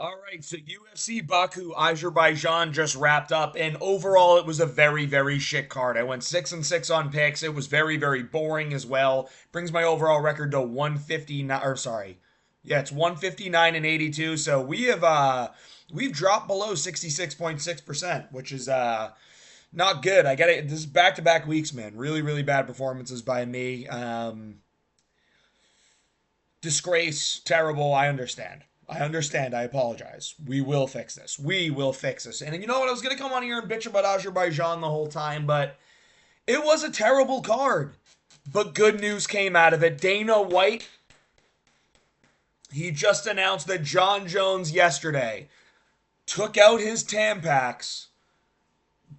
All right, so UFC Baku Azerbaijan just wrapped up, and overall it was a very, very shit card. I went 6-6 on picks. It was very, very boring as well. Brings my overall record to 159. Or sorry, yeah, it's 159 and 82. So we've dropped below 66.6%, which is not good. I get it. This is back-to-back weeks, man. Really, really bad performances by me. Disgrace, terrible. I understand. I understand. I apologize. We will fix this. We will fix this. And you know what? I was going to come on here and bitch about Azerbaijan the whole time, but it was a terrible card. But good news came out of it. Dana White, he just announced that Jon Jones yesterday took out his Tampax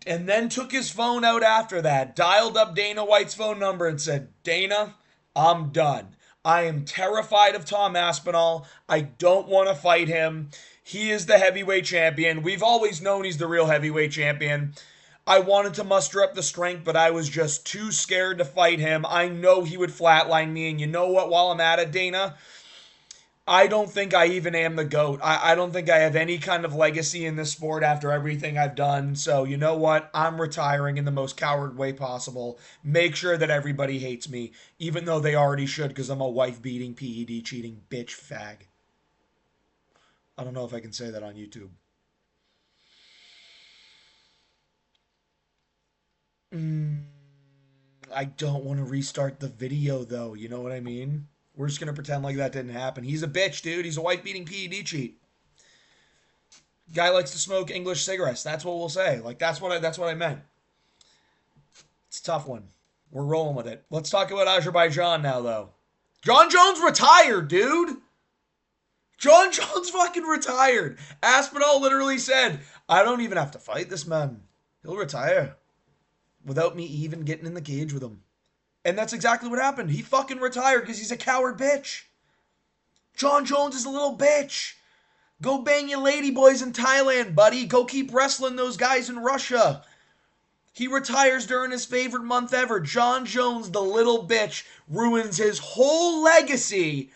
and then took his phone out after that, dialed up Dana White's phone number and said, Dana, I'm done. I am terrified of Tom Aspinall. I don't want to fight him. He is the heavyweight champion. We've always known he's the real heavyweight champion. I wanted to muster up the strength, but I was just too scared to fight him. I know he would flatline me, and you know what? While I'm at it, Dana, I don't think I even am the GOAT. I don't think I have any kind of legacy in this sport after everything I've done. So, you know what? I'm retiring in the most coward way possible. Make sure that everybody hates me, even though they already should because I'm a wife-beating, PED cheating bitch fag. I don't know if I can say that on YouTube. I don't want to restart the video, though. You know what I mean? We're just gonna pretend like that didn't happen. He's a bitch, dude. He's a wife-beating PED cheat. Guy likes to smoke English cigarettes. That's what we'll say. Like that's what I meant. It's a tough one. We're rolling with it. Let's talk about Azerbaijan now, though. Jon Jones retired, dude. Jon Jones fucking retired. Aspinall literally said, "I don't even have to fight this man. He'll retire without me even getting in the cage with him." And that's exactly what happened. He fucking retired because he's a coward bitch. Jon Jones is a little bitch. Go bang your ladyboys in Thailand, buddy. Go keep wrestling those guys in Russia. He retires during his favorite month ever. Jon Jones, the little bitch, ruins his whole legacy.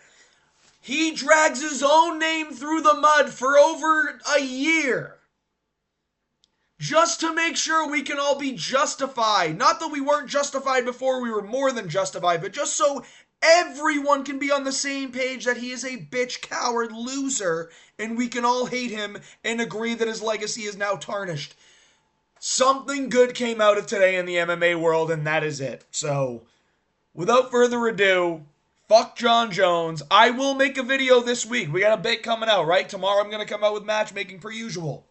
He drags his own name through the mud for over a year. Just to make sure we can all be justified. Not that we weren't justified before, we were more than justified, but just so everyone can be on the same page that he is a bitch, coward, loser, and we can all hate him and agree that his legacy is now tarnished. Something good came out of today in the MMA world, and that is it. So, without further ado, fuck Jon Jones. I will make a video this week. We got a bit coming out, right? Tomorrow I'm going to come out with matchmaking per usual.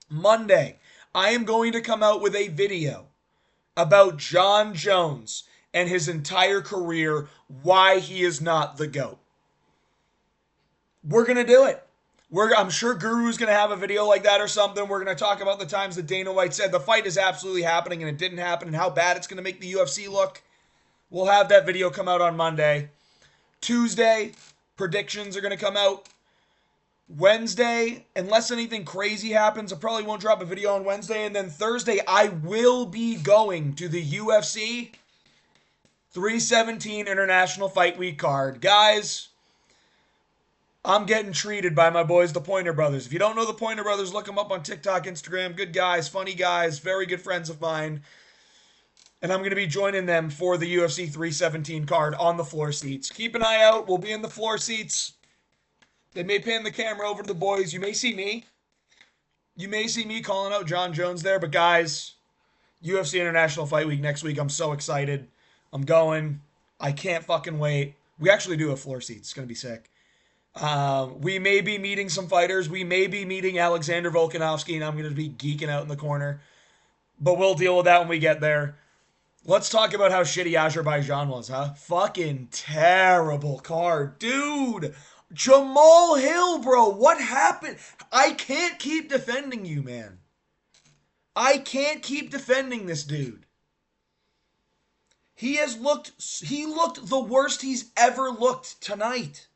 Monday, I am going to come out with a video about Jon Jones and his entire career, why he is not the GOAT. We're going to do it. I'm sure Guru's going to have a video like that or something. We're going to talk about the times that Dana White said the fight is absolutely happening and it didn't happen and how bad it's going to make the UFC look. We'll have that video come out on Monday. Tuesday, predictions are going to come out. Wednesday, unless anything crazy happens, I probably won't drop a video on Wednesday. And then Thursday, I will be going to the UFC 317 International Fight Week card. Guys, I'm getting treated by my boys, the Pointer Brothers. If you don't know the Pointer Brothers, look them up on TikTok, Instagram. Good guys, funny guys, very good friends of mine. And I'm going to be joining them for the UFC 317 card on the floor seats. Keep an eye out. We'll be in the floor seats. They may pan the camera over to the boys. You may see me. You may see me calling out Jon Jones there. But guys, UFC International Fight Week next week. I'm so excited. I'm going. I can't fucking wait. We actually do have floor seats. It's going to be sick. We may be meeting some fighters. We may be meeting Alexander Volkanovski, and I'm going to be geeking out in the corner. But we'll deal with that when we get there. Let's talk about how shitty Azerbaijan was, huh? Fucking terrible card. Dude, Jamahal Hill, bro, what happened? I can't keep defending you, man. I can't keep defending this dude. He looked the worst he's ever looked tonight.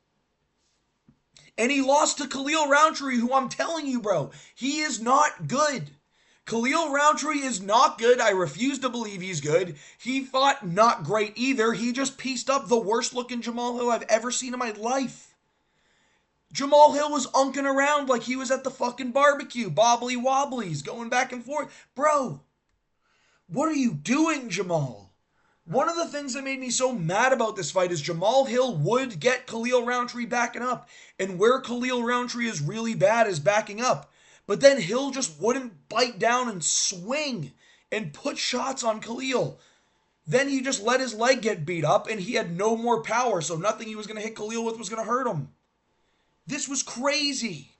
And he lost to Khalil Rountree, who I'm telling you, bro, he is not good. Khalil Rountree is not good. I refuse to believe he's good. He fought not great either. He just pieced up the worst looking Jamahal Hill I've ever seen in my life. Jamahal Hill was unking around like he was at the fucking barbecue, bobbly wobblies, going back and forth. Bro, what are you doing, Jamahal? One of the things that made me so mad about this fight is Jamahal Hill would get Khalil Rountree backing up. And where Khalil Rountree is really bad is backing up. But then Hill just wouldn't bite down and swing and put shots on Khalil. Then he just let his leg get beat up and he had no more power, so nothing he was going to hit Khalil with was going to hurt him. This was crazy.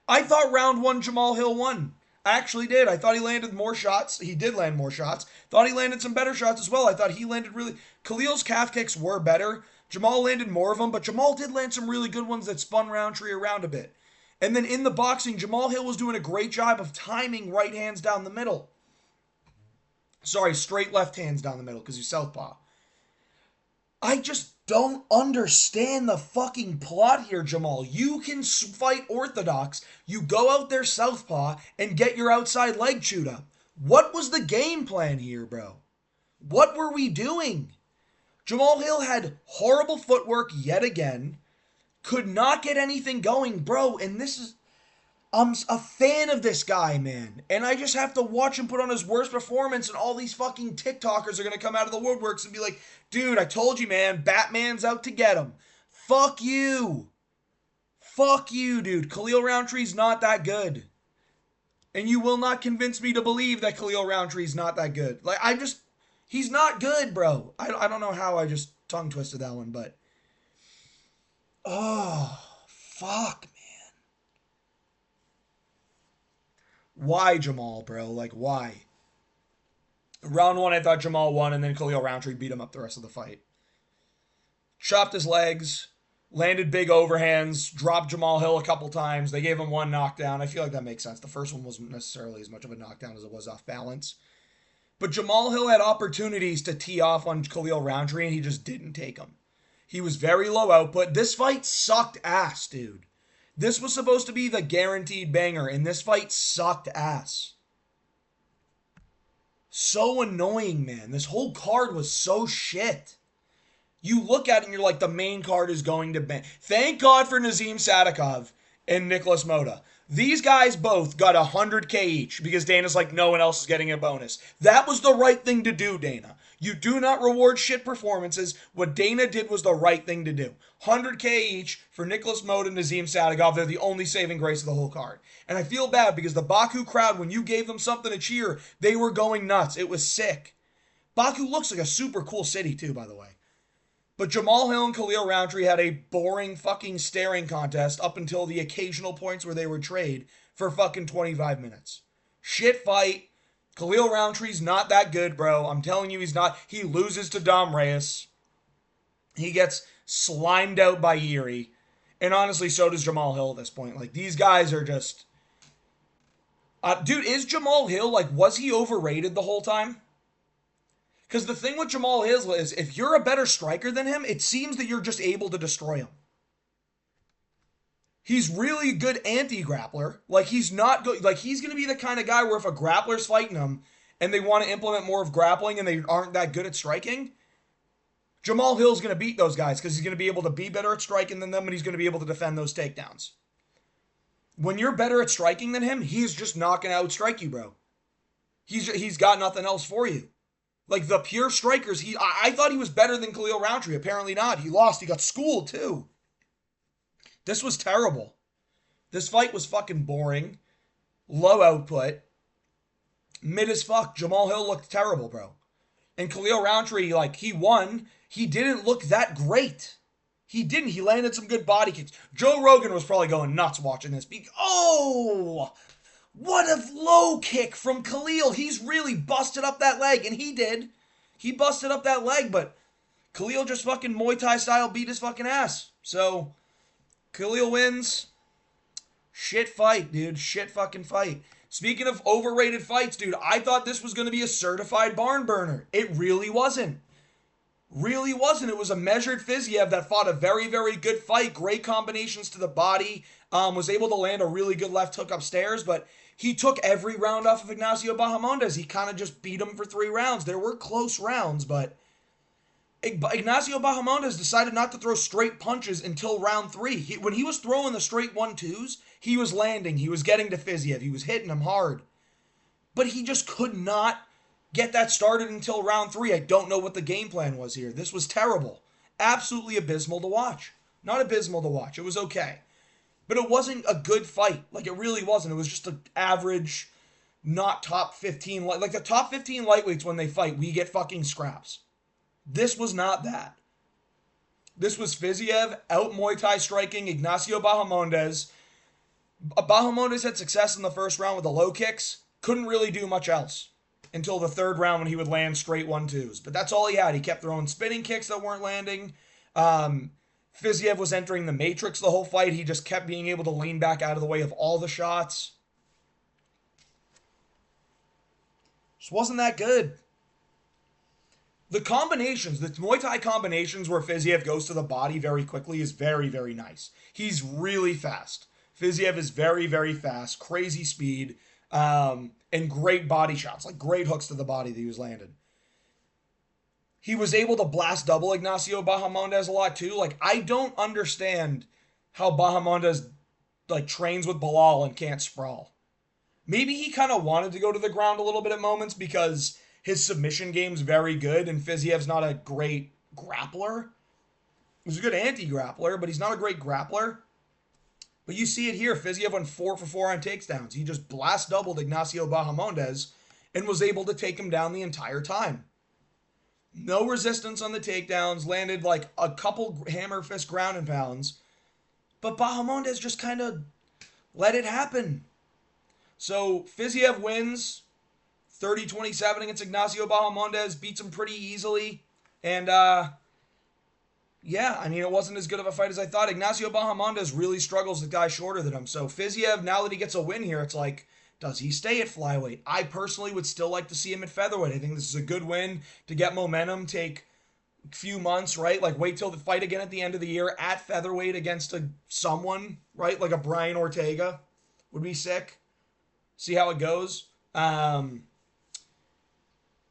I thought round one Jamahal Hill won. I actually did. I thought he landed more shots. He did land more shots. Thought he landed some better shots as well. I thought he landed really... Khalil's calf kicks were better. Jamahal landed more of them, but Jamahal did land some really good ones that spun Rountree around a bit. And then in the boxing, Jamahal Hill was doing a great job of timing right hands down the middle. Sorry, straight left hands down the middle because he's southpaw. I just don't understand the fucking plot here, Jamahal. You can fight orthodox. You go out there southpaw and get your outside leg chewed up. What was the game plan here, bro? What were we doing? Jamahal Hill had horrible footwork yet again. Could not get anything going, bro. And this is... I'm a fan of this guy, man. And I just have to watch him put on his worst performance and all these fucking TikTokers are going to come out of the woodworks and be like, dude, I told you, man, Batman's out to get him. Fuck you. Fuck you, dude. Khalil Rountree's not that good. And you will not convince me to believe that Khalil Rountree's not that good. Like, he's not good, bro. I don't know how I just tongue twisted that one, but... Oh, fuck, man. Why Jamahal, bro? Like, why? Round one, I thought Jamahal won, and then Khalil Rountree beat him up the rest of the fight. Chopped his legs, landed big overhands, dropped Jamahal Hill a couple times. They gave him one knockdown. I feel like that makes sense. The first one wasn't necessarily as much of a knockdown as it was off balance. But Jamahal Hill had opportunities to tee off on Khalil Rountree, and he just didn't take them. He was very low output. This fight sucked ass, dude. This was supposed to be the guaranteed banger, and this fight sucked ass. So annoying, man. This whole card was so shit. You look at it and you're like, the main card is going to bang. Thank God for Nazim Sadikov and Nicholas Moda. These guys both got 100K each because Dana's like, no one else is getting a bonus. That was the right thing to do, Dana. You do not reward shit performances. What Dana did was the right thing to do. 100K each for Nicholas Moda and Nazim Sadikov. They're the only saving grace of the whole card. And I feel bad because the Baku crowd, when you gave them something to cheer, they were going nuts. It was sick. Baku looks like a super cool city too, by the way. But Jamahal Hill and Khalil Rountree had a boring fucking staring contest up until the occasional points where they were trade for fucking 25 minutes. Shit fight. Khalil Rountree's not that good, bro. I'm telling you, he's not. He loses to Dom Reyes. He gets slimed out by Yuri. And honestly, so does Jamahal Hill at this point. Like, these guys are just... dude, is Jamahal Hill, like, was he overrated the whole time? Because the thing with Jamahal Hill is, if you're a better striker than him, it seems that you're just able to destroy him. He's really good anti-grappler. Like, he's not good. Like, he's going to be the kind of guy where if a grappler's fighting him and they want to implement more of grappling and they aren't that good at striking, Jamahal Hill's going to beat those guys because he's going to be able to be better at striking than them and he's going to be able to defend those takedowns. When you're better at striking than him, he's just not going to outstrike you, bro. He's got nothing else for you. Like, the pure strikers, I thought he was better than Khalil Rountree. Apparently not. He lost. He got schooled, too. This was terrible. This fight was fucking boring. Low output. Mid as fuck. Jamahal Hill looked terrible, bro. And Khalil Rountree, like, he won. He didn't look that great. He didn't. He landed some good body kicks. Joe Rogan was probably going nuts watching this. Oh! What a low kick from Khalil. He's really busted up that leg, and he did. He busted up that leg, but Khalil just fucking Muay Thai style beat his fucking ass. So, Khalil wins. Shit fight, dude. Shit fucking fight. Speaking of overrated fights, dude, I thought this was going to be a certified barn burner. It really wasn't. Really wasn't. It was a measured Fiziev that fought a very, very good fight. Great combinations to the body. Was able to land a really good left hook upstairs, but he took every round off of Ignacio Bahamondes. He kind of just beat him for 3 rounds. There were close rounds, but Ignacio Bahamondes decided not to throw straight punches until round 3. When he was throwing the straight 1-2s, he was landing. He was getting to Fiziev. He was hitting him hard. But he just could not get that started until round 3. I don't know what the game plan was here. This was terrible. Absolutely abysmal to watch. Not abysmal to watch. It was okay. But it wasn't a good fight. Like, it really wasn't. It was just an average, not top 15. Like, the top 15 lightweights, when they fight, we get fucking scraps. This was not that. This was Fiziev out Muay Thai striking Ignacio Bahamondes. Bahamondes had success in the first round with the low kicks. Couldn't really do much else until the third round when he would land straight 1-2s. But that's all he had. He kept throwing spinning kicks that weren't landing. Fiziev was entering the matrix the whole fight. He just kept being able to lean back out of the way of all the shots. Just wasn't that good. The combinations, the Muay Thai combinations where Fiziev goes to the body very quickly is very, very nice. He's really fast. Fiziev is very, very fast. Crazy speed. And great body shots. Like great hooks to the body that he was landing. He was able to blast double Ignacio Bahamondes a lot too. Like, I don't understand how Bahamondes like trains with Bilal and can't sprawl. Maybe he kind of wanted to go to the ground a little bit at moments because his submission game's very good, and Fiziev's not a great grappler. He's a good anti-grappler, but he's not a great grappler. But you see it here. Fiziev went 4 for 4 on takedowns. He just blast doubled Ignacio Bahamondes and was able to take him down the entire time. No resistance on the takedowns. Landed like a couple hammer fist ground and pounds. But Bahamondes just kind of let it happen. So Fiziev wins 30-27 against Ignacio Bahamondes. Beats him pretty easily. And yeah, I mean, it wasn't as good of a fight as I thought. Ignacio Bahamondes really struggles with guys shorter than him. So Fiziev, now that he gets a win here, it's like, does he stay at flyweight? I personally would still like to see him at featherweight. I think this is a good win to get momentum, take a few months, right? Like, wait till the fight again at the end of the year at featherweight against someone, right? Like a Brian Ortega would be sick. See how it goes. And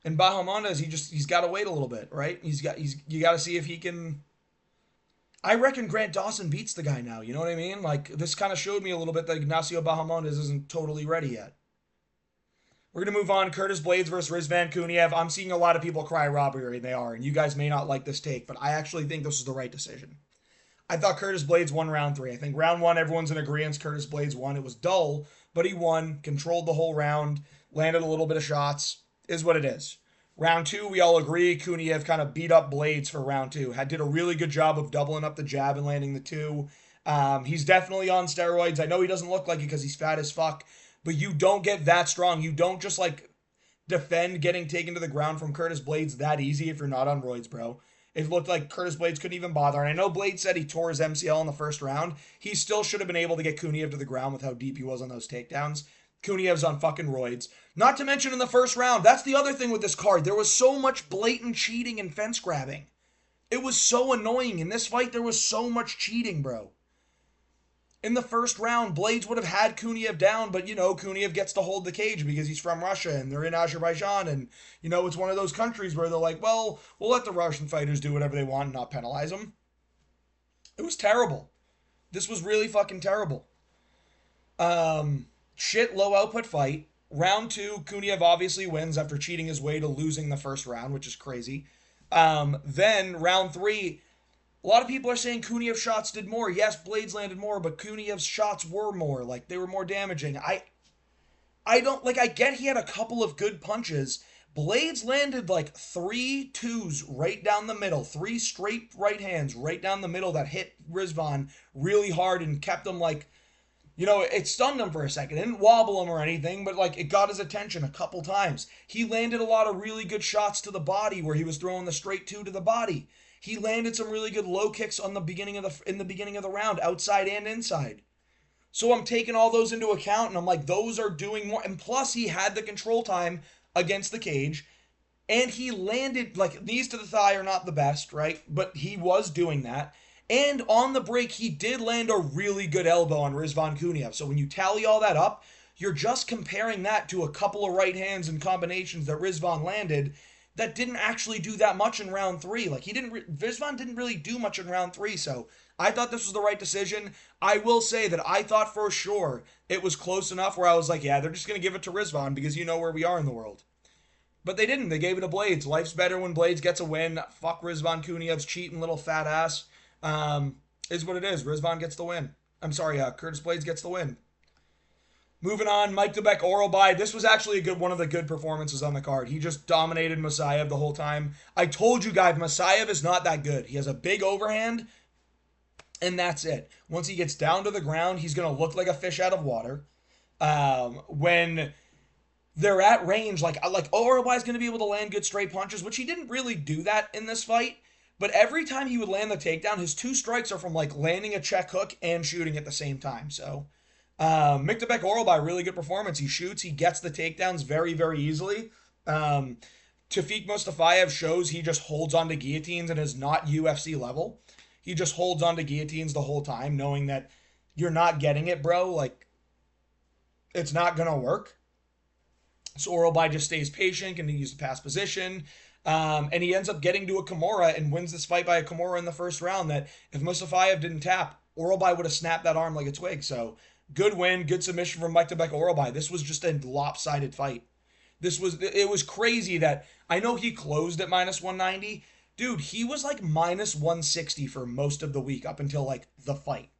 Bahamondes, he's got to wait a little bit, right? You got to see if he can. I reckon Grant Dawson beats the guy now. You know what I mean? Like, this kind of showed me a little bit that Ignacio Bahamondes isn't totally ready yet. We're going to move on. Curtis Blades versus Rizvan Kuniev. I'm seeing a lot of people cry robbery, and they are. And you guys may not like this take, but I actually think this is the right decision. I thought Curtis Blades won round 3. I think round 1, everyone's in agreement. Curtis Blades won. It was dull, but he won. Controlled the whole round. Landed a little bit of shots. Is what it is. Round 2, we all agree, Kuniev kind of beat up Blades for round 2. Did a really good job of doubling up the jab and landing the 2. He's definitely on steroids. I know he doesn't look like it because he's fat as fuck, but you don't get that strong. You don't just, like, defend getting taken to the ground from Curtis Blades that easy if you're not on roids, bro. It looked like Curtis Blades couldn't even bother. And I know Blades said he tore his MCL in the first round. He still should have been able to get Kuniev to the ground with how deep he was on those takedowns. Kuniev's on fucking roids. Not to mention in the first round, that's the other thing with this card. There was so much blatant cheating and fence grabbing. It was so annoying. In this fight, there was so much cheating, bro. In the first round, Blades would have had Kuniev down, but, you know, Kuniev gets to hold the cage because he's from Russia and they're in Azerbaijan. And, you know, it's one of those countries where they're like, well, we'll let the Russian fighters do whatever they want and not penalize them. It was terrible. This was really fucking terrible. Shit low output fight. Round 2, Kuniev obviously wins after cheating his way to losing the first round, which is crazy. Then round 3, a lot of people are saying Kuniev's shots did more. Yes, Blades landed more, but Kuniev's shots were more. Like, they were more damaging. I don't, like, I get he had a couple of good punches. Blades landed like 3 2s right down the middle. 3 straight right hands right down the middle that hit Rizvan really hard and kept him like, you know, it stunned him for a second. It didn't wobble him or anything, but, like, it got his attention a couple times. He landed a lot of really good shots to the body where he was throwing the straight 2 to the body. He landed some really good low kicks in the beginning of the round, outside and inside. So I'm taking all those into account, and I'm like, those are doing more. And plus, he had the control time against the cage, and he landed, like, knees to the thigh are not the best, right? But he was doing that. And on the break, he did land a really good elbow on Rizvan Kuniev. So when you tally all that up, you're just comparing that to a couple of right hands and combinations that Rizvan landed. that didn't actually do that much in round three. Like Rizvan didn't really do much in round three, so I thought this was the right decision. I will say that I thought for sure it was close enough where I was like, yeah, they're just gonna give it to Rizvan because you know where we are in the world. But they didn't. They gave it to Blades. Life's better when Blades gets a win. Fuck Rizvan Kuniev's cheating little fat ass. Is what it is. Rizvan gets the win. I'm sorry, Curtis Blades gets the win. Moving on, Mike DeBeck Oralby. This was actually one of the good performances on the card. He just dominated Masayev the whole time. I told you guys, Masayev is not that good. He has a big overhand, and that's it. Once he gets down to the ground, he's going to look like a fish out of water. When they're at range, like Oralby's going to be able to land good straight punches, which he didn't really do that in this fight. But every time he would land the takedown, his two strikes are from like landing a check hook and shooting at the same time. So Miktabek Oralby, really good performance. He shoots, he gets the takedowns very, very easily. Tafik Mustafayev shows he just holds on to guillotines and is not UFC level. He just holds on to guillotines the whole time, knowing that you're not getting it, bro. Like, it's not going to work. So Oralby just stays patient, continues to pass position. And he ends up getting to a Kimura and wins this fight by a Kimura in the first round that if Mustafayev didn't tap, Oralby would have snapped that arm like a twig. So good win, good submission from Mike DeBeck Oralby. This was just a lopsided fight. It was crazy that I know he closed at minus 190. Dude, he was like minus 160 for most of the week up until like the fight.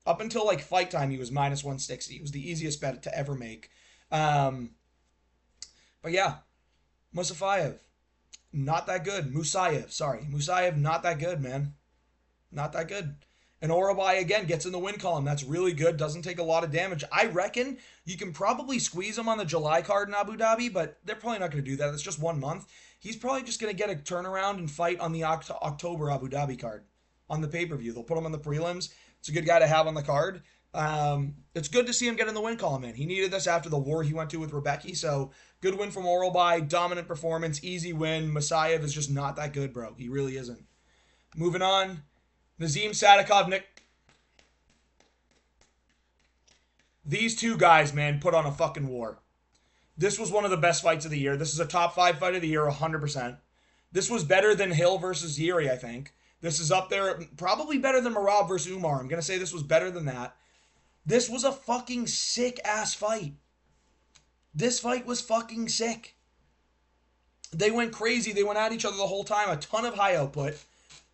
Up until like fight time, he was minus 160. It was the easiest bet to ever make. But yeah, Musayev, not that good. Musayev, not that good, man. Not that good. And Oralby, again, gets in the win column. That's really good. Doesn't take a lot of damage. I reckon you can probably squeeze him on the July card in Abu Dhabi, but they're probably not going to do that. It's just 1 month. He's probably just going to get a turnaround and fight on the October Abu Dhabi card on the pay-per-view. They'll put him on the prelims. It's a good guy to have on the card. It's good to see him get in the win column, man. He needed this after the war he went to with Rebecca, so good win from Oralby. Dominant performance, easy win. Musayev is just not that good, bro. He really isn't. Moving on. Nazim Sadikov, Nick. These two guys, man, put on a fucking war. This was one of the best fights of the year. This is a top 5 fight of the year, 100%. This was better than Hill versus Yuri, I think. This is up there, probably better than Marab versus Umar. I'm going to say this was better than that. This was a fucking sick-ass fight. This fight was fucking sick. They went crazy. They went at each other the whole time. A ton of high output,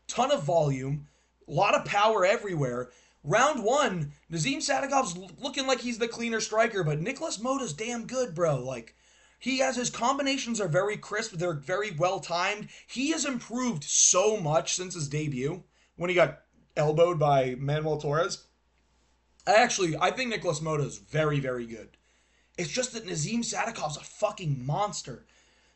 ton of volume, a lot of power everywhere. Round 1, Nazim Sadikov's looking like he's the cleaner striker, but Nicholas Moda's damn good, bro. Like, his combinations are very crisp. They're very well timed. He has improved so much since his debut when he got elbowed by Manuel Torres. I think Nicholas Moda is very, very good. It's just that Nazim Sadikov's a fucking monster.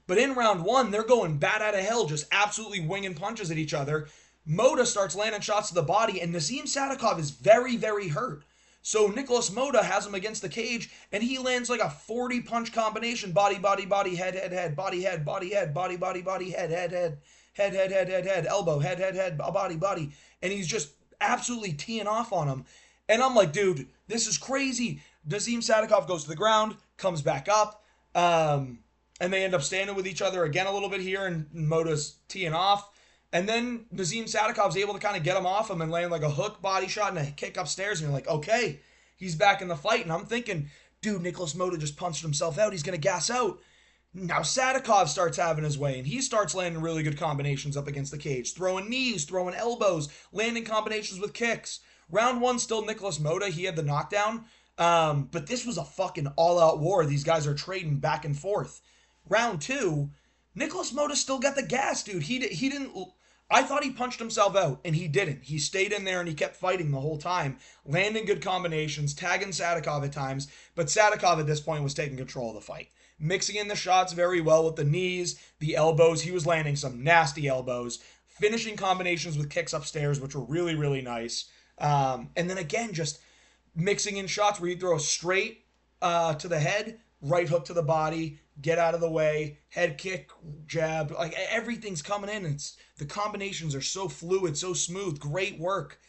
But in round 1, they're going bat out of hell, just absolutely winging punches at each other. Moda starts landing shots to the body, and Nazim Sadikov is very, very hurt. So Nicholas Moda has him against the cage, and he lands like a 40-punch combination. Body, body, body, head, head, head, body, head, body, head, body, body, body, head, head, head, head, head, head, head, head, elbow, head, head, head, body, body. And he's just absolutely teeing off on him. And I'm like, dude, this is crazy. Nazim Sadikov goes to the ground, comes back up, and they end up standing with each other again a little bit here, and Moda's teeing off. And then Nazim Sadikov's able to kind of get him off him and land like a hook body shot and a kick upstairs. And you're like, okay, he's back in the fight. And I'm thinking, dude, Nicholas Moda just punched himself out. He's going to gas out. Now Sadikov starts having his way, and he starts landing really good combinations up against the cage. Throwing knees, throwing elbows, landing combinations with kicks. Round 1, still Nicholas Moda. He had the knockdown. But this was a fucking all-out war. These guys are trading back and forth. Round 2, Nicholas Moda still got the gas, dude. He didn't... I thought he punched himself out, and he didn't. He stayed in there, and he kept fighting the whole time, landing good combinations, tagging Sadikov at times, but Sadikov at this point was taking control of the fight. Mixing in the shots very well with the knees, the elbows. He was landing some nasty elbows, finishing combinations with kicks upstairs, which were really, really nice. And then again, just mixing in shots where you throw a straight to the head, right hook to the body, get out of the way, head kick, jab, like everything's coming in. The combinations are so fluid, so smooth, great work.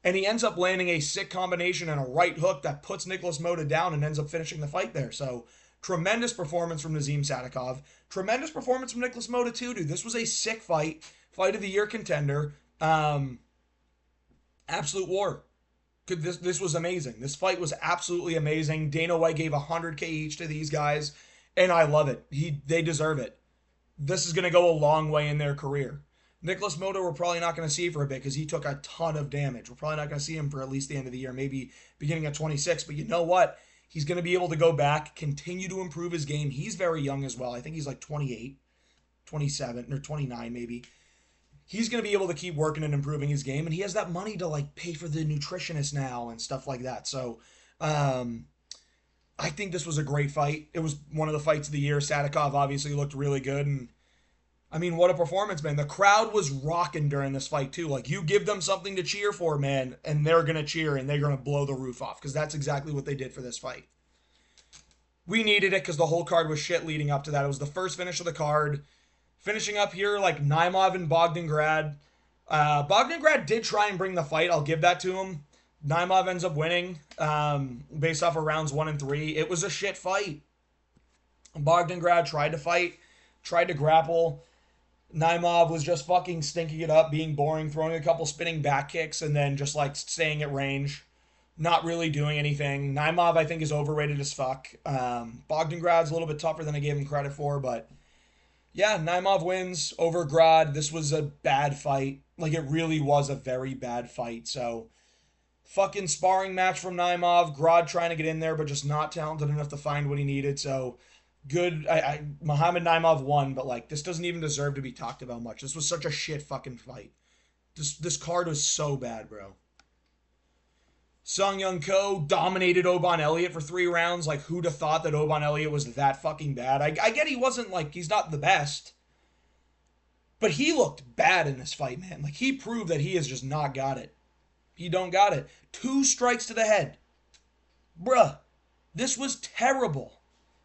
And he ends up landing a sick combination and a right hook that puts Nicholas Moda down and ends up finishing the fight there. So Tremendous performance from Nazim Sadikov. Tremendous performance from Nicholas Mota too, dude. This was a sick fight. Fight of the year contender. Absolute war. This was amazing. This fight was absolutely amazing. Dana White gave 100K each to these guys, and I love it. They deserve it. This is going to go a long way in their career. Nicholas Mota, we're probably not going to see for a bit because he took a ton of damage. We're probably not going to see him for at least the end of the year, maybe beginning at 26. But you know what? He's going to be able to go back, continue to improve his game. He's very young as well. I think he's like 28, 27, or 29 maybe. He's going to be able to keep working and improving his game, and he has that money to like pay for the nutritionist now and stuff like that. So I think this was a great fight. It was one of the fights of the year. Sadikov obviously looked really good, and I mean, what a performance, man. The crowd was rocking during this fight, too. Like, you give them something to cheer for, man, and they're going to cheer, and they're going to blow the roof off, because that's exactly what they did for this fight. We needed it, because the whole card was shit leading up to that. It was the first finish of the card. Finishing up here, like, Naimov and Bogdangrad. Bogdangrad did try and bring the fight. I'll give that to him. Naimov ends up winning, based off of rounds 1 and 3. It was a shit fight. Bogdangrad tried to fight, tried to grapple. Naimov was just fucking stinking it up, being boring, throwing a couple spinning back kicks, and then just like staying at range, not really doing anything. Naimov, I think, is overrated as fuck. Bogdangrad's a little bit tougher than I gave him credit for, but yeah, Naimov wins over Grad. This was a bad fight. Like, it really was a very bad fight. So, fucking sparring match from Naimov. Grad trying to get in there, but just not talented enough to find what he needed. So, good. Muhammad Naimov won, but like, this doesn't even deserve to be talked about much. This was such a shit fucking fight. This card was so bad, bro. Sung Young Ko dominated Oban Elliott for 3 rounds. Like, who'd have thought that Oban Elliott was that fucking bad? I get he wasn't, like, he's not the best, but he looked bad in this fight, man. Like, he proved that he has just not got it. He don't got it. 2 strikes to the head. Bruh, this was terrible.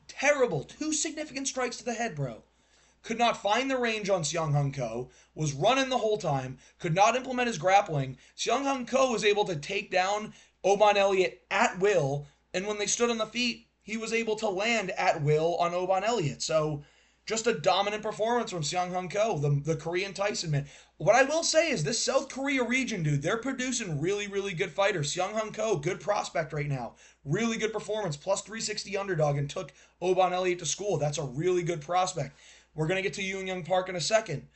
Terrible. 2 significant strikes to the head, bro. Could not find the range on Seung Hung Ko. Was running the whole time. Could not implement his grappling. Seung Hung Ko was able to take down Oban Elliott at will. And when they stood on the feet, he was able to land at will on Oban Elliott. So, just a dominant performance from Seung Hung Ko, the Korean Tyson, man. What I will say is this South Korea region, dude, they're producing really, really good fighters. Seung Hung Ko, good prospect right now. Really good performance, plus 360 underdog, and took Oban Elliott to school. That's a really good prospect. We're going to get to Yoon Young Park in a second.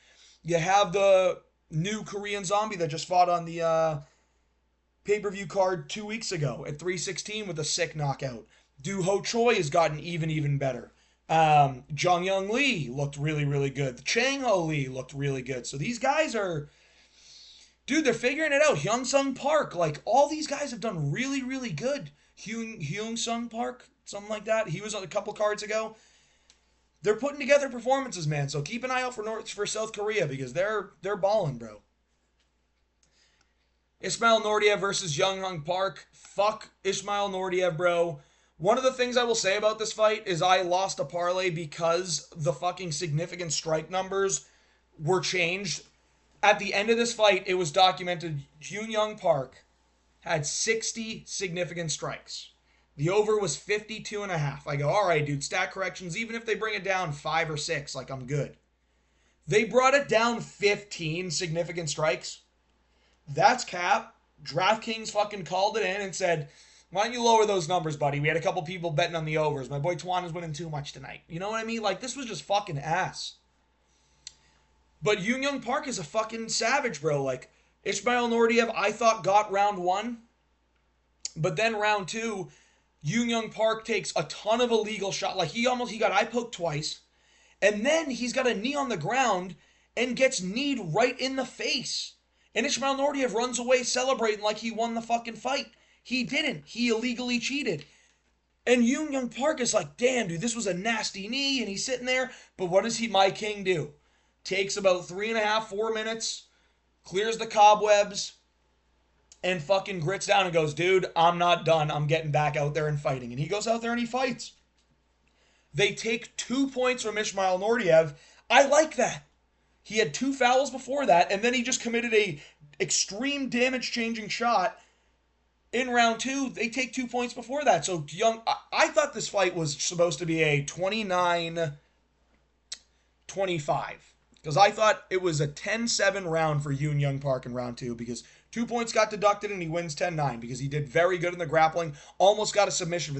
You have the new Korean Zombie that just fought on the pay-per-view card 2 weeks ago at 316 with a sick knockout. Do Ho Choi has gotten even better. Jong Young Lee looked really, really good. Chang Ho Lee looked really good. So these guys are, dude, they're figuring it out. Hyun Sung Park, like, all these guys have done really, really good. Hyun Sung Park, something like that. He was on a couple cards ago. They're putting together performances, man. So keep an eye out for South Korea, because they're balling, bro. Ismail Nordiev versus Young Hung Park. Fuck Ismail Nordiev, bro. One of the things I will say about this fight is I lost a parlay because the fucking significant strike numbers were changed. At the end of this fight, it was documented Yoon Young Park had 60 significant strikes. The over was 52.5. I go, all right, dude, stat corrections, even if they bring it down 5 or 6, like, I'm good. They brought it down 15 significant strikes. That's cap. DraftKings fucking called it in and said, why don't you lower those numbers, buddy? We had a couple people betting on the overs. My boy Twan is winning too much tonight. You know what I mean? Like, this was just fucking ass. But Yoon Young Park is a fucking savage, bro. Like, Ismail Nordiev, I thought, got round 1. But then round 2, Yoon Young Park takes a ton of illegal shot. Like, he got eye poked twice. And then he's got a knee on the ground and gets kneed right in the face. And Ismail Nordiev runs away celebrating like he won the fucking fight. He didn't. He illegally cheated. And Yoon Young Park is like, damn, dude, this was a nasty knee. And he's sitting there. But what does my king do? Takes about 3.5, 4 minutes. Clears the cobwebs. And fucking grits down and goes, dude, I'm not done. I'm getting back out there and fighting. And he goes out there and he fights. They take 2 points from Ismail Nordiev. I like that. He had 2 fouls before that, and then he just committed a extreme damage-changing shot in round 2. They take 2 points before that. So I thought this fight was supposed to be a 29-25 because I thought it was a 10-7 round for Yoon Young Park in round 2 because 2 points got deducted and he wins 10-9 because he did very good in the grappling, almost got a submission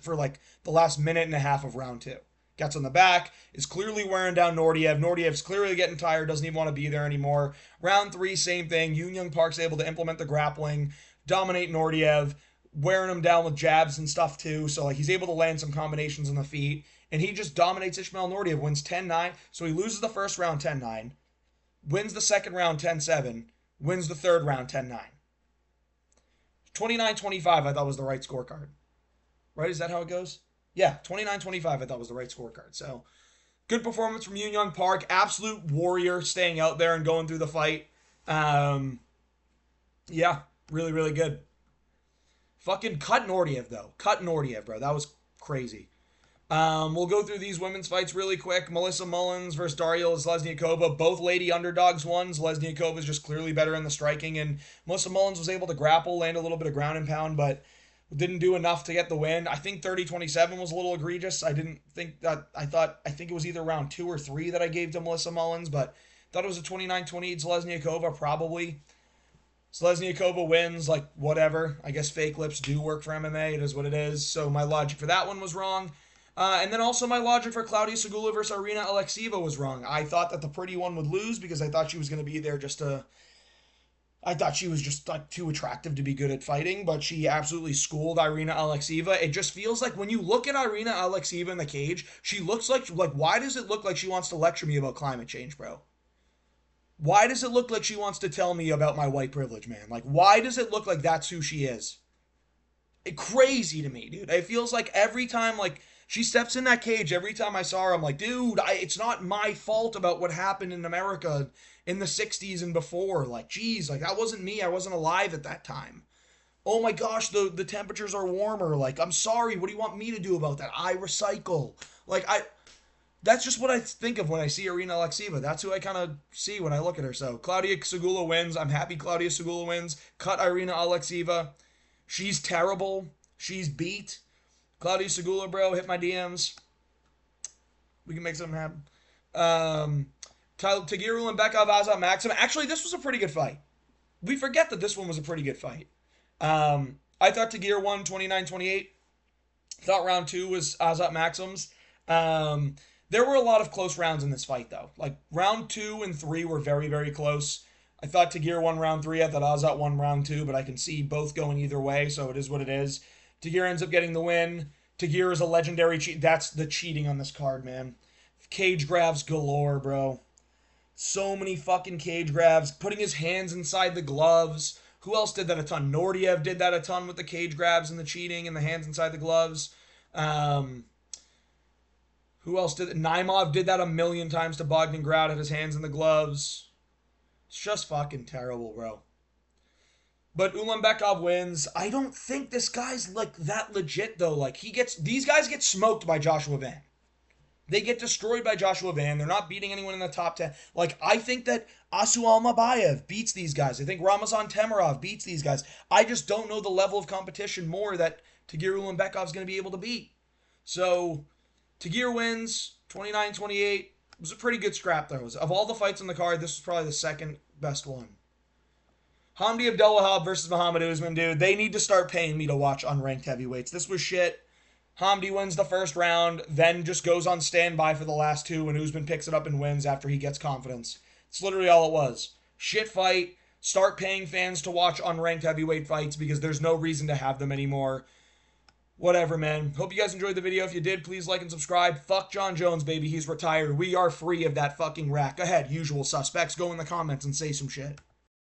for like the last minute and a half of round 2. Gets on the back, is clearly wearing down Nordiev. Nordiev's clearly getting tired, doesn't even want to be there anymore. Round 3, same thing. Yoon Young Park's able to implement the grappling, dominate Nordiev, wearing him down with jabs and stuff too. So like he's able to land some combinations on the feet. And he just dominates Ismail Nordiev, wins 10-9. So he loses the first round 10-9, wins the second round 10-7, wins the third round 10-9. 29-25 I thought was the right scorecard. Right? Is that how it goes? Yeah, 29-25 I thought was the right scorecard. So, good performance from Yoon Young Park. Absolute warrior staying out there and going through the fight. Yeah, really, really good. Fucking cut Nordiev, though. Cut Nordiev, bro. That was crazy. We'll go through these women's fights really quick. Melissa Mullins versus Daria Lesniakova. Both lady underdogs won. Lesniakova is just clearly better in the striking, and Melissa Mullins was able to grapple, land a little bit of ground and pound, but didn't do enough to get the win. I think 30-27 was a little egregious. I think it was either round 2 or 3 that I gave to Melissa Mullins, but thought it was a 29-28 Lesniakova, probably. Lesniakova wins, like, whatever. I guess fake lips do work for MMA. It is what it is. So my logic for that one was wrong. And then also my logic for Claudia Segula versus Irina Alexieva was wrong. I thought that the pretty one would lose because I thought she was going to be there I thought she was just like too attractive to be good at fighting, but she absolutely schooled Irina Alexieva. It just feels like when you look at Irina Alexieva in the cage, she looks like why does it look like she wants to lecture me about climate change, bro? Why does it look like she wants to tell me about my white privilege, man? Like, why does it look like that's who she is? Crazy to me, dude. It feels like every time, like, she steps in that cage, every time I saw her, I'm like, dude, it's not my fault about what happened in America in the 60s and before. Like, geez, like, that wasn't me. I wasn't alive at that time. Oh my gosh, the temperatures are warmer. Like, I'm sorry. What do you want me to do about that? I recycle. Like, that's just what I think of when I see Irina Alexieva. That's who I kind of see when I look at her. So, Claudia Segula wins. I'm happy Claudia Segula wins. Cut Irina Alexieva. She's terrible. She's beat. Claudia Segula, bro, hit my DMs. We can make something happen. Tagir Ulanbekov, Azat Maxim. Actually, this was a pretty good fight. We forget that this one was a pretty good fight. I thought Tagir won 29-28. Thought round 2 was Azat Maxim's. There were a lot of close rounds in this fight, though. Like, round 2 and 3 were very, very close. I thought Tagir won round 3. I thought Azat won round 2, but I can see both going either way, so it is what it is. Tagir ends up getting the win. Tagir is a legendary cheat. That's the cheating on this card, man. Cage grabs galore, bro. So many fucking cage grabs. Putting his hands inside the gloves. Who else did that a ton? Nordiev did that a ton with the cage grabs and the cheating and the hands inside the gloves. Who else did it? Naimov did that a million times to Bogdan Grad, had his hands in the gloves. It's just fucking terrible, bro. But Ulanbekov wins. I don't think this guy's like that legit though. Like these guys get smoked by Joshua Van. They get destroyed by Joshua Van. They're not beating anyone in the top 10. Like, I think that Asu Almabayev beats these guys. I think Ramazan Temirov beats these guys. I just don't know the level of competition more that Tagir Ulanbekov's going to be able to beat. So, Tagir wins 29-28. It was a pretty good scrap there. Of all the fights on the card, this was probably the second best one. Hamdi Abdelwahab versus Muhammad Usman, dude. They need to start paying me to watch unranked heavyweights. This was shit. Hamdi wins the first round, then just goes on standby for the last 2, and Usman picks it up and wins after he gets confidence. It's literally all it was. Shit fight. Start paying fans to watch unranked heavyweight fights because there's no reason to have them anymore. Whatever, man. Hope you guys enjoyed the video. If you did, please like and subscribe. Fuck Jon Jones, baby. He's retired. We are free of that fucking rack. Go ahead, usual suspects. Go in the comments and say some shit.